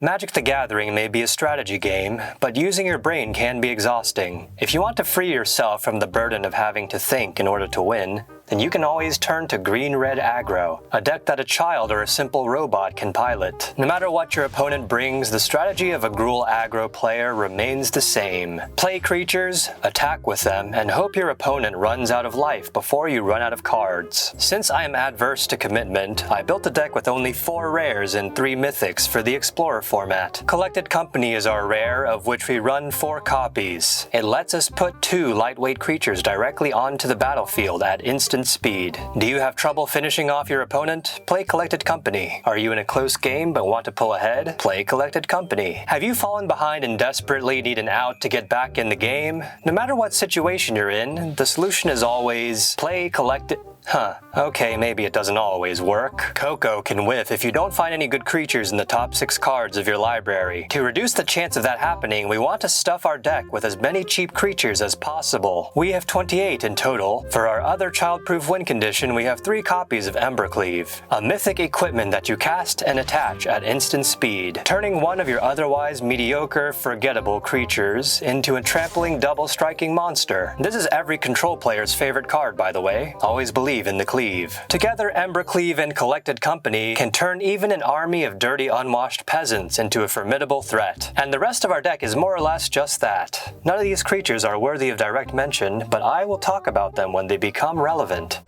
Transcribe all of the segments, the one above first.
Magic the Gathering may be a strategy game, but using your brain can be exhausting. If you want to free yourself from the burden of having to think in order to win, then you can always turn to Green Red Aggro, a deck that a child or a simple robot can pilot. No matter what your opponent brings, the strategy of a Gruul Aggro player remains the same. Play creatures, attack with them, and hope your opponent runs out of life before you run out of cards. Since I am adverse to commitment, I built a deck with only 4 rares and 3 mythics for the Explorer format. Collected Company is our rare, of which we run 4 copies. It lets us put 2 lightweight creatures directly onto the battlefield at instant speed. Do you have trouble finishing off your opponent? Play Collected Company. Are you in a close game but want to pull ahead? Play Collected Company. Have you fallen behind and desperately need an out to get back in the game? No matter what situation you're in, the solution is always play Collected... Okay, maybe it doesn't always work. Coco can whiff if you don't find any good creatures in the top 6 cards of your library. To reduce the chance of that happening, we want to stuff our deck with as many cheap creatures as possible. We have 28 in total. For our other childproof win condition, we have 3 copies of Embercleave, a mythic equipment that you cast and attach at instant speed, turning one of your otherwise mediocre, forgettable creatures into a trampling double-striking monster. This is every control player's favorite card, by the way. Always believe in the cleave. Together, Embercleave and Collected Company can turn even an army of dirty, unwashed peasants into a formidable threat. And the rest of our deck is more or less just that. None of these creatures are worthy of direct mention, but I will talk about them when they become relevant.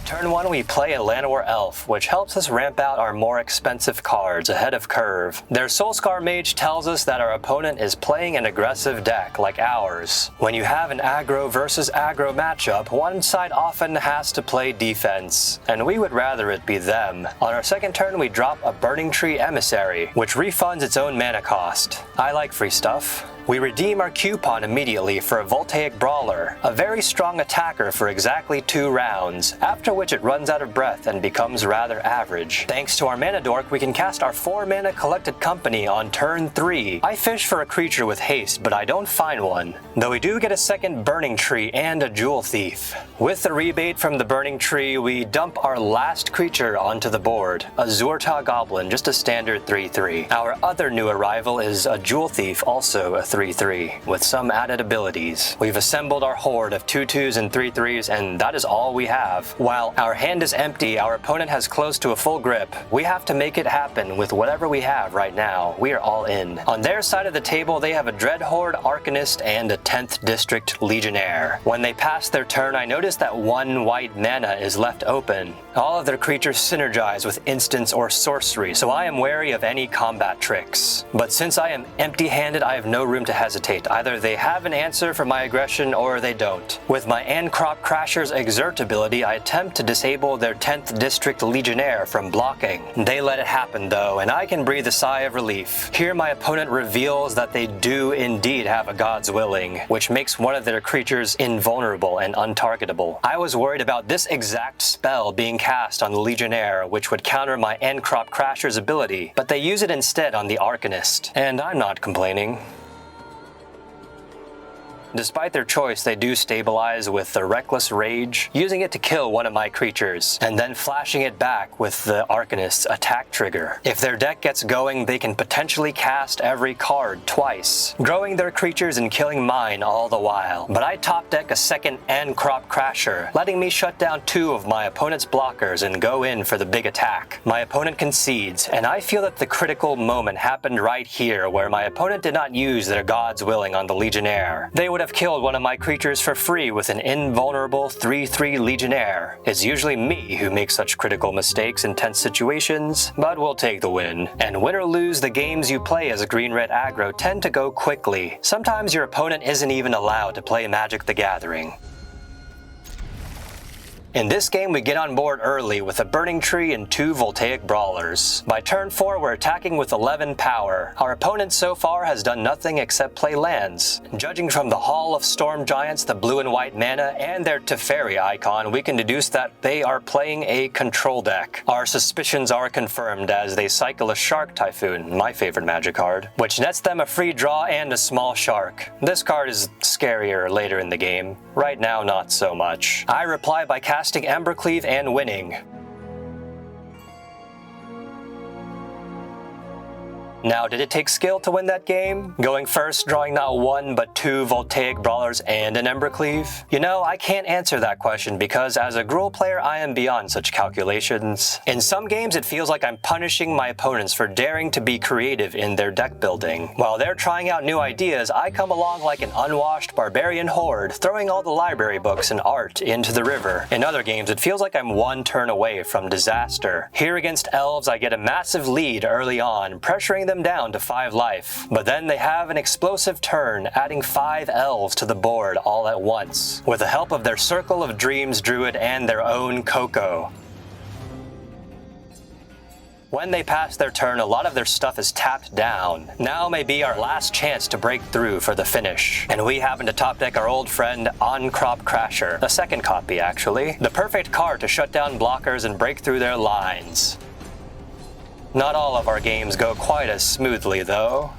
Turn 1, we play a Llanowar Elf, which helps us ramp out our more expensive cards ahead of curve. Their Soulscar Mage tells us that our opponent is playing an aggressive deck like ours. When you have an aggro versus aggro matchup, one side often has to play defense, and we would rather it be them. On our second turn, we drop a Burning-Tree Emissary, which refunds its own mana cost. I like free stuff. We redeem our coupon immediately for a Voltaic Brawler, a very strong attacker for exactly 2 rounds, after which it runs out of breath and becomes rather average. Thanks to our mana dork, we can cast our 4-mana Collected Company on turn 3. I fish for a creature with haste, but I don't find one, though we do get a second Burning-Tree and a Jewel Thief. With the rebate from the Burning-Tree, we dump our last creature onto the board, a Zhur-Taa Goblin, just a standard 3/3. Our other new arrival is a Jewel Thief, also a 3/3, with some added abilities. We've assembled our horde of 2/2s and 3/3s, and that is all we have. While our hand is empty, our opponent has close to a full grip. We have to make it happen with whatever we have right now. We are all in. On their side of the table, they have a Dreadhorde, Arcanist, and a 10th District Legionnaire. When they pass their turn, I notice that 1 white mana is left open. All of their creatures synergize with instants or sorcery, so I am wary of any combat tricks. But since I am empty-handed, I have no room to hesitate. Either they have an answer for my aggression or they don't. With my Ancrop Crasher's Exert ability, I attempt to disable their 10th District Legionnaire from blocking. They let it happen though, and I can breathe a sigh of relief. Here my opponent reveals that they do indeed have a God's Willing, which makes one of their creatures invulnerable and untargetable. I was worried about this exact spell being cast on the Legionnaire, which would counter my Ancrop Crasher's ability, but they use it instead on the Arcanist, and I'm not complaining. Despite their choice, they do stabilize with the Reckless Rage, using it to kill one of my creatures, and then flashing it back with the Arcanist's attack trigger. If their deck gets going, they can potentially cast every card twice, growing their creatures and killing mine all the while. But I top deck a second Ancrop Crasher, letting me shut down 2 of my opponent's blockers and go in for the big attack. My opponent concedes, and I feel that the critical moment happened right here, where my opponent did not use their God's Willing on the Legionnaire. They would have killed one of my creatures for free with an invulnerable 3/3 Legionnaire. It's usually me who makes such critical mistakes in tense situations, but we'll take the win. And win or lose, the games you play as a Green Red Aggro tend to go quickly. Sometimes your opponent isn't even allowed to play Magic the Gathering. In this game, we get on board early with a Burning-Tree and 2 Voltaic Brawlers. By turn 4, we're attacking with 11 power. Our opponent so far has done nothing except play lands. Judging from the Hall of Storm Giants, the blue and white mana, and their Teferi icon, we can deduce that they are playing a control deck. Our suspicions are confirmed as they cycle a Shark Typhoon, my favorite Magic card, which nets them a free draw and a small shark. This card is scarier later in the game. Right now, not so much. I reply by casting Embercleave and winning. Now, did it take skill to win that game? Going first, drawing not one but two Voltaic Brawlers and an Embercleave? You know, I can't answer that question because as a Gruul player, I am beyond such calculations. In some games, it feels like I'm punishing my opponents for daring to be creative in their deck building. While they're trying out new ideas, I come along like an unwashed barbarian horde, throwing all the library books and art into the river. In other games, it feels like I'm one turn away from disaster. Here against Elves, I get a massive lead early on, pressuring them down to 5 life. But then they have an explosive turn, adding 5 Elves to the board all at once, with the help of their Circle of Dreams Druid and their own Coco. When they pass their turn, a lot of their stuff is tapped down. Now may be our last chance to break through for the finish. And we happen to top deck our old friend On-Crop Crasher, a second copy actually, the perfect card to shut down blockers and break through their lines. Not all of our games go quite as smoothly though.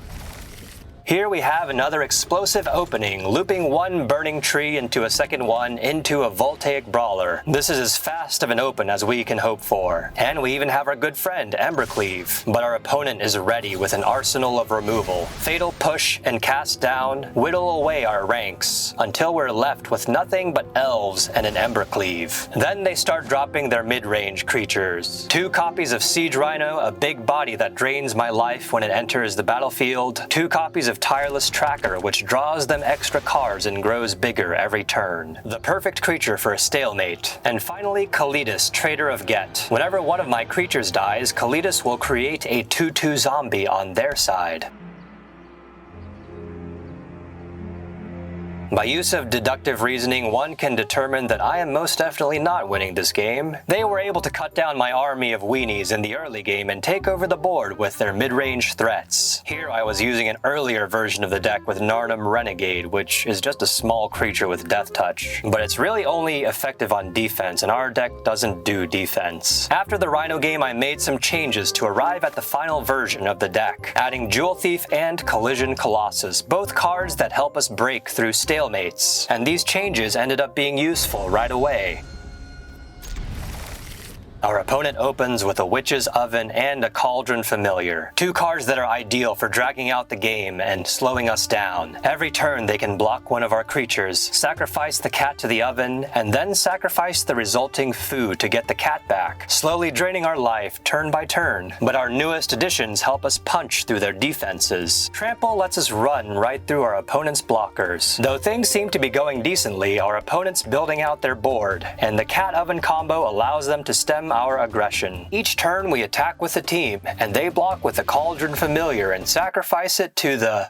Here we have another explosive opening, looping one Burning Tree into a second one into a Voltaic Brawler. This is as fast of an open as we can hope for. And we even have our good friend Embercleave. But our opponent is ready with an arsenal of removal. Fatal Push and Cast Down whittle away our ranks until we're left with nothing but Elves and an Embercleave. Then they start dropping their mid-range creatures. 2 copies of Siege Rhino, a big body that drains my life when it enters the battlefield. 2 copies of Tireless Tracker, which draws them extra cards and grows bigger every turn. The perfect creature for a stalemate. And finally, Kalitas, Trader of Get. Whenever one of my creatures dies, Kalitas will create a 2/2 zombie on their side. By use of deductive reasoning, one can determine that I am most definitely not winning this game. They were able to cut down my army of weenies in the early game and take over the board with their mid-range threats. Here I was using an earlier version of the deck with Narnum Renegade, which is just a small creature with Death Touch. But it's really only effective on defense, and our deck doesn't do defense. After the Rhino game, I made some changes to arrive at the final version of the deck, adding Jewel Thief and Collision Colossus, both cards that help us break through stalemates, and these changes ended up being useful right away. Our opponent opens with a Witch's Oven and a Cauldron Familiar, 2 cards that are ideal for dragging out the game and slowing us down. Every turn they can block one of our creatures, sacrifice the cat to the oven, and then sacrifice the resulting food to get the cat back, slowly draining our life turn by turn. But our newest additions help us punch through their defenses. Trample lets us run right through our opponent's blockers. Though things seem to be going decently, our opponent's building out their board, and the cat oven combo allows them to stem our aggression. Each turn we attack with a team, and they block with the Cauldron Familiar and sacrifice it to the...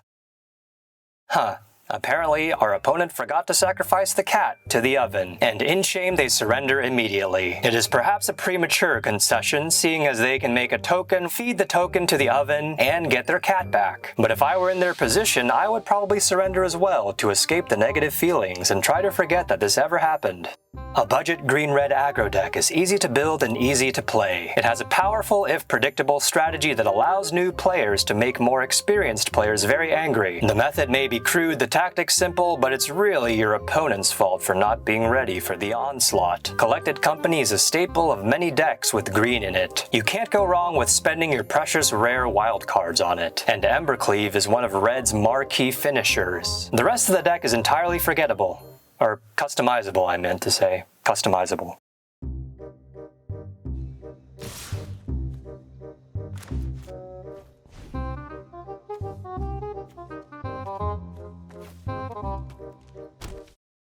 Apparently, our opponent forgot to sacrifice the cat to the oven, and in shame they surrender immediately. It is perhaps a premature concession, seeing as they can make a token, feed the token to the oven, and get their cat back. But if I were in their position, I would probably surrender as well to escape the negative feelings and try to forget that this ever happened. A Budget Green Red Aggro deck is easy to build and easy to play. It has a powerful, if predictable, strategy that allows new players to make more experienced players very angry. The method may be crude, the tactics simple, but it's really your opponent's fault for not being ready for the onslaught. Collected Company is a staple of many decks with green in it. You can't go wrong with spending your precious rare wildcards on it, and Embercleave is one of Red's marquee finishers. The rest of the deck is entirely forgettable. Or customizable, I meant to say. Customizable.